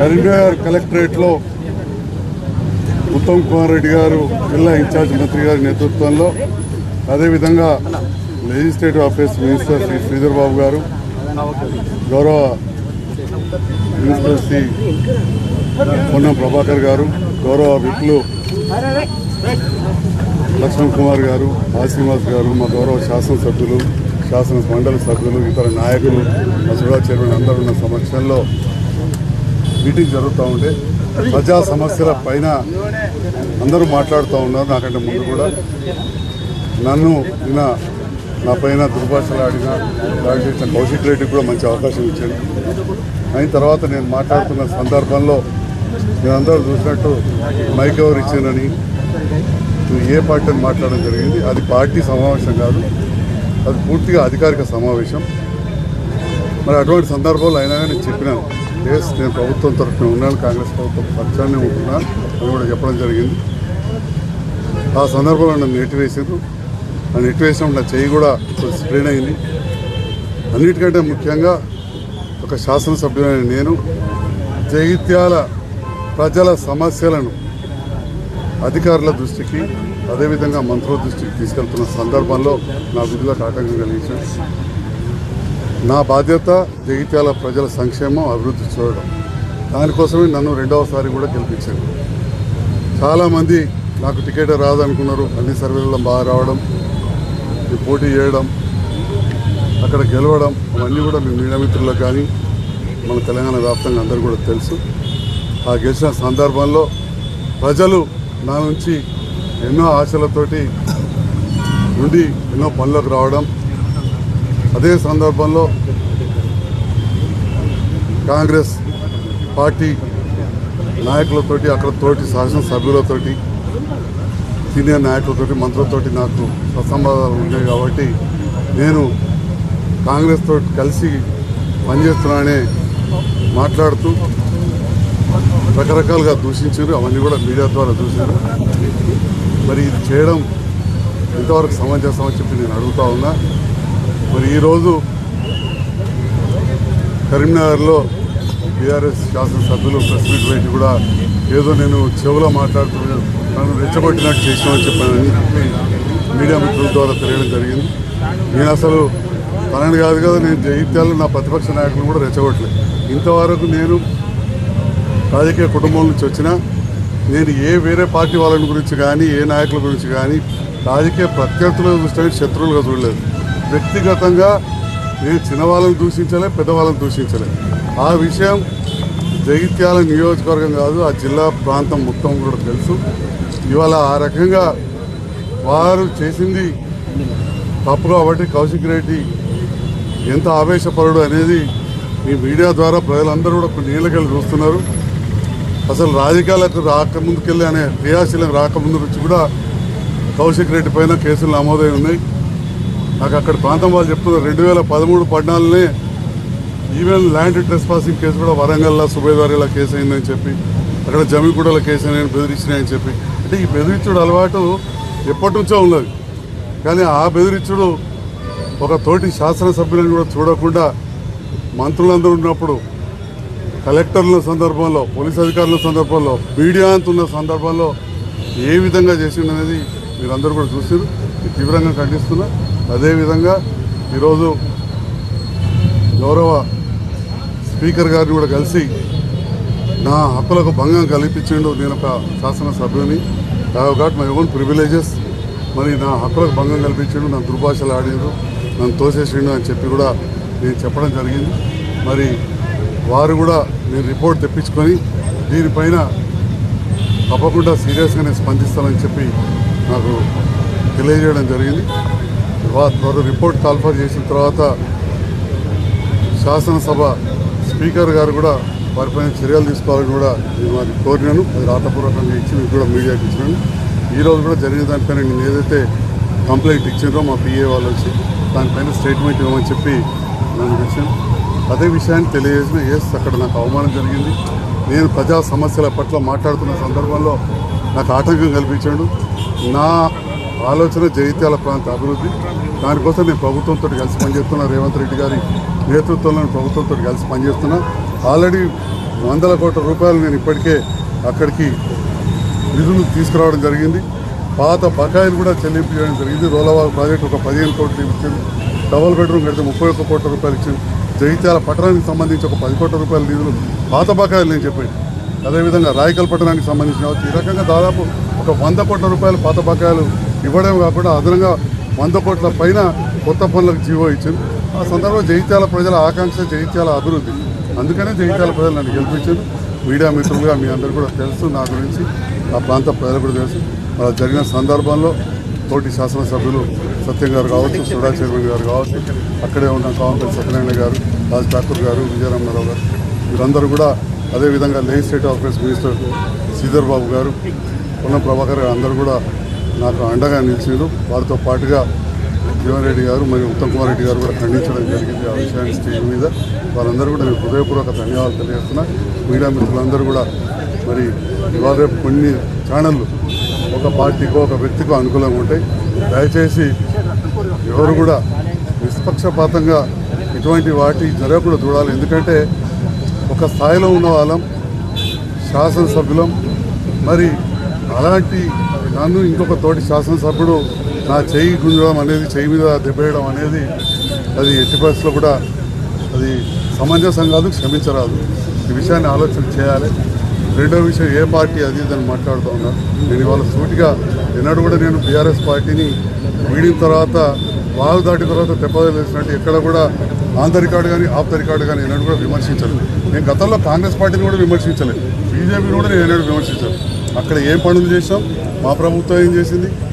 కరీంనగర్ కలెక్టరేట్లో ఉత్తమ్ కుమార్ రెడ్డి గారు జిల్లా ఇన్ఛార్జ్ మంత్రి గారి నేతృత్వంలో, అదేవిధంగా legislative affairs minister Shri Sridhar Babu గారు, గౌరవ మినిస్టర్ శ్రీ పొన్నం ప్రభాకర్ గారు, గౌరవ విప్లు లక్ష్మణ్ కుమార్ గారు, ఆశ్రీనివాస్ గారు, మా గౌరవ శాసనసభ్యులు, శాసన మండలి సభ్యులు, ఇతర నాయకులు, అసలు చైర్మన్ అందరూ ఉన్న సమక్షంలో మీటింగ్ జరుగుతూ ఉంటే ప్రజా సమస్యల పైన అందరూ మాట్లాడుతూ ఉన్నారు. నాకంటే ముందు కూడా నన్ను నిన్న నా పైన దుర్భాషలు ఆడిన దాడి చేసిన కౌశిక్ రెడ్డికి కూడా మంచి అవకాశం ఇచ్చాడు. అయిన తర్వాత నేను మాట్లాడుతున్న సందర్భంలో మీరందరూ చూసినట్టు మైక్ ఎవరు ఇచ్చానని ఏ పార్టీ అని మాట్లాడడం జరిగింది. అది పార్టీ సమావేశం కాదు, అది పూర్తిగా అధికారిక సమావేశం. మరి అటువంటి సందర్భంలో అయినా నేను చెప్పినాను, నేను ప్రభుత్వం తరఫున ఉన్నాను, కాంగ్రెస్ ప్రభుత్వం పక్షాన్ని ఉంటున్నాను అని కూడా చెప్పడం జరిగింది. ఆ సందర్భంలో నన్ను నెట్టివేసారు. ఆ నెట్టివేసినప్పుడు నా చెయ్యి కూడా స్ప్రెయిన్ అయింది. అన్నిటికంటే ముఖ్యంగా ఒక శాసనసభ్యులైన నేను జగిత్యాల ప్రజల సమస్యలను అధికారుల దృష్టికి, అదేవిధంగా మంత్రుల దృష్టికి తీసుకెళ్తున్న సందర్భంలో నా విధులకు ఆటంకం కలిగించాను. నా బాధ్యత జగిత్యాల ప్రజల సంక్షేమం, అభివృద్ధి చూడడం. దానికోసమే నన్ను రెండవసారి కూడా గెలిపించాను. చాలామంది నాకు టికెట్ రాదనుకున్నారు. అన్ని సర్వేలలో బాగా రావడం, పోటీ చేయడం, అక్కడ గెలవడం, అవన్నీ కూడా మీ మీడియా మిత్రులకు కానీ మన తెలంగాణ వ్యాప్తంగా అందరూ కూడా తెలుసు. ఆ గెలిచిన సందర్భంలో ప్రజలు నా నుంచి ఎన్నో ఆశలతోటి నుండి ఎన్నో పనులకు రావడం, అదే సందర్భంలో కాంగ్రెస్ పార్టీ నాయకులతోటి, అక్కడ తోటి శాసనసభ్యులతోటి, సీనియర్ నాయకులతోటి, మంత్రులతోటి నాకు సత్సంబంధాలు ఉన్నాయి. కాబట్టి నేను కాంగ్రెస్ తోటి కలిసి పనిచేస్తున్నానని మాట్లాడుతూ రకరకాలుగా దూషించారు. అవన్నీ కూడా మీడియా ద్వారా చూశారు. మరి ఇది చేయడం ఇంతవరకు సమంజసం అని చెప్పి నేను అడుగుతా ఉన్నా. మరి ఈరోజు కరీంనగర్లో టీఆర్ఎస్ శాసనసభ్యులు ప్రెస్ మీట్ పెట్టి కూడా ఏదో నేను చెవులో మాట్లాడుతున్నాను, నన్ను రెచ్చగొట్టినట్టు చేసినామని చెప్పానని చెప్పి మీడియా మిత్రుల ద్వారా తెలియడం జరిగింది. నేను అసలు తనని కాదు కదా, నేను జగిత్యాలలో నా ప్రతిపక్ష నాయకులు కూడా రెచ్చగొట్టలేదు. ఇంతవరకు నేను రాజకీయ కుటుంబం నుంచి వచ్చినా నేను వేరే పార్టీ వాళ్ళని గురించి కానీ, ఏ నాయకుల గురించి కానీ రాజకీయ ప్రత్యర్థుల దృష్టి శత్రువులుగా చూడలేదు. వ్యక్తిగతంగా నేను చిన్నవాళ్ళని దూషించలే, పెద్దవాళ్ళని దూషించలే. ఆ విషయం జగిత్యాల నియోజకవర్గం కాదు, ఆ జిల్లా ప్రాంతం మొత్తం కూడా తెలుసు. ఇవాళ ఆ రకంగా వారు చేసింది తప్పు. కాబట్టి కౌశిక్ రెడ్డి ఎంత ఆవేశపరుడు అనేది ఈ మీడియా ద్వారా ప్రజలందరూ కూడా కొన్ని ఏళ్ళకెళ్ళి చూస్తున్నారు. అసలు రాజకీయాలకు రాకముందుకెళ్ళి అనే క్రియాశీలం రాకముందు నుంచి కూడా కౌశిక్ రెడ్డి పైన కేసులు నమోదై ఉన్నాయి. నాకు అక్కడ ప్రాంతం వాళ్ళు చెప్తున్నారు 2013-14 ఈవెన్ ల్యాండ్ ట్రెస్ పాసింగ్ కేసు కూడా వరంగల్లో సుబేదారిలో కేసు అయిందని చెప్పి, అక్కడ జమిగూడలో కేసు అయినా బెదిరించినాయని చెప్పి. అంటే ఈ బెదిరించుడు అలవాటు ఎప్పటి నుంచో ఉన్నది. కానీ ఆ బెదిరించుడు ఒక తోటి శాసనసభ్యులను కూడా చూడకుండా మంత్రులందరూ ఉన్నప్పుడు, కలెక్టర్ల సందర్భంలో, పోలీస్ అధికారుల సందర్భంలో, మీడియా అంతున్న సందర్భంలో ఏ విధంగా చేసిండనేది మీరందరూ కూడా చూసారు. తీవ్రంగా ఖండిస్తున్నా. అదేవిధంగా ఈరోజు గౌరవ స్పీకర్ గారిని కూడా కలిసి నా హక్కులకు భంగం కల్పించిండు. నేను ఒక శాసనసభ్యుని, I have got my own privileges. మరి నా హక్కులకు భంగం కల్పించిండు, నన్ను దుర్భాషలు ఆడిండు, నన్ను తోసేసిండు అని చెప్పి కూడా నేను చెప్పడం జరిగింది. మరి వారు కూడా నేను రిపోర్ట్ తెప్పించుకొని దీనిపైన తప్పకుండా సీరియస్గానే స్పందిస్తానని చెప్పి నాకు తెలియజేయడం జరిగింది. వారు రిపోర్ట్ కాల్ఫర్ చేసిన తర్వాత శాసనసభ స్పీకర్ గారు కూడా వారిపైన చర్యలు తీసుకోవాలని కూడా నేను వారికి కోరినాను. అది రాతపూర్వకంగా ఇచ్చి మీకు కూడా మీడియాకి ఇచ్చినాను. ఈరోజు కూడా జరిగిన దానిపైన నేను ఏదైతే కంప్లైంట్ ఇచ్చిండ్రో మా పిఏ వాళ్ళు వచ్చి దానిపైన స్టేట్మెంట్ ఇవ్వమని చెప్పి నన్ను ఇచ్చాను. అదే విషయాన్ని తెలియజేసిన అక్కడ నాకు అవమానం జరిగింది. నేను ప్రజా సమస్యల పట్ల మాట్లాడుతున్న సందర్భంలో నాకు ఆటంకం కల్పించాడు. నా ఆలోచన జగిత్యాల ప్రాంత అభివృద్ధి. దానికోసం నేను ప్రభుత్వంతో కలిసి పనిచేస్తున్నా. రేవంత్ రెడ్డి గారి నేతృత్వంలో ప్రభుత్వంతో కలిసి పనిచేస్తున్నా. ఆల్రెడీ వందల కోట్ల రూపాయలు నేను ఇప్పటికే అక్కడికి నిధులు తీసుకురావడం జరిగింది. పాత బకాయిలు కూడా చెల్లింపు చేయడం జరిగింది. రోలవాగ్ ప్రాజెక్టు ఒక 15 కోట్లు ఇచ్చింది. డబుల్ బెడ్రూమ్ కడితే 31 కోట్ల రూపాయలు ఇచ్చింది. జగిత్యాల పట్టణానికి సంబంధించి ఒక 10 కోట్ల రూపాయల నిధులు పాత బకాయిలు నేను చెప్పాను. అదేవిధంగా రాయకల్ పట్టణానికి సంబంధించిన ఈ రకంగా దాదాపు ఒక 100 కోట్ల రూపాయలు పాత బకాయిలు ఇవ్వడమే కాకుండా అదనంగా 100 కోట్ల పైన కొత్త పనులకు జీవో ఇచ్చింది. ఆ సందర్భంలో జగిత్యాల ప్రజల ఆకాంక్ష జగిత్యాల అభివృద్ధి. అందుకనే జగిత్యాల ప్రజలు నన్ను గెలిపించారు. మీడియా మిత్రులుగా మీ అందరూ కూడా తెలుసు, నా గురించి ఆ ప్రాంత ప్రజలు కూడా తెలుసు. అలా జరిగిన సందర్భంలో తోటి శాసనసభ్యులు సత్యం గారు కావచ్చు, సుడా చైర్మన్ గారు కావచ్చు, అక్కడే ఉన్న కాంగ్రెస్ సత్యనారాయణ గారు, రాజ్ ఠాకూర్ గారు, విజయరామరావు గారు, వీరందరూ కూడా, అదేవిధంగా legislative affairs minister Sridhar Babu గారు, పొన్నం ప్రభాకర్ గారు అందరూ కూడా నాకు అండగా నిలిచారు. వారితో పాటుగా జీవన్ రెడ్డి గారు మరియు ఉత్తమ్ కుమార్ రెడ్డి గారు కూడా ఖండించడం జరిగింది ఆ విషయాన్ని స్టేజ్ మీద. వారందరూ కూడా నేను హృదయపూర్వక ధన్యవాదాలు తెలియజేస్తున్నా. మీడియా మిత్రులందరూ కూడా మరి ఇవాళ రేపు కొన్ని ఛానళ్ళు ఒక పార్టీకో ఒక వ్యక్తికో అనుకూలంగా ఉంటాయి. దయచేసి ఎవరు కూడా నిష్పక్షపాతంగా ఇటువంటి వాటి జరగకుండా చూడాలి. ఎందుకంటే ఒక స్థాయిలో ఉన్న వాళ్ళం, శాసనసభ్యులం, మరి అలాంటి నన్ను ఇంకొక తోటి శాసనసభ్యుడు నా చేయి గుంజడం అనేది, చేయి మీద దెబ్బేయడం అనేది అది ఎట్టి పరిస్థితుల్లో కూడా అది సమంజసం కాదు, క్షమించరాదు. ఈ విషయాన్ని ఆలోచన చేయాలి. రెండో విషయం, ఏ పార్టీ అది ఇదని మాట్లాడుతూ ఉన్నారు. నేను ఇవాళ సూటిగా ఎన్నడూ కూడా నేను బీఆర్ఎస్ పార్టీని వీడిన తర్వాత వాగు దాటిన తర్వాత తెప్పదలేసినట్టు ఎక్కడ కూడా ఆన్ ద రికార్డు కానీ ఆఫ్ ద రికార్డు కానీ ఎన్నడూ కూడా విమర్శించలేదు. నేను గతంలో కాంగ్రెస్ పార్టీని కూడా విమర్శించలేదు, బీజేపీని కూడా నేను ఎన్నడూ విమర్శించాను. అక్కడ ఏం పనులు చేసాం, మా ప్రభుత్వం ఏం చేసింది,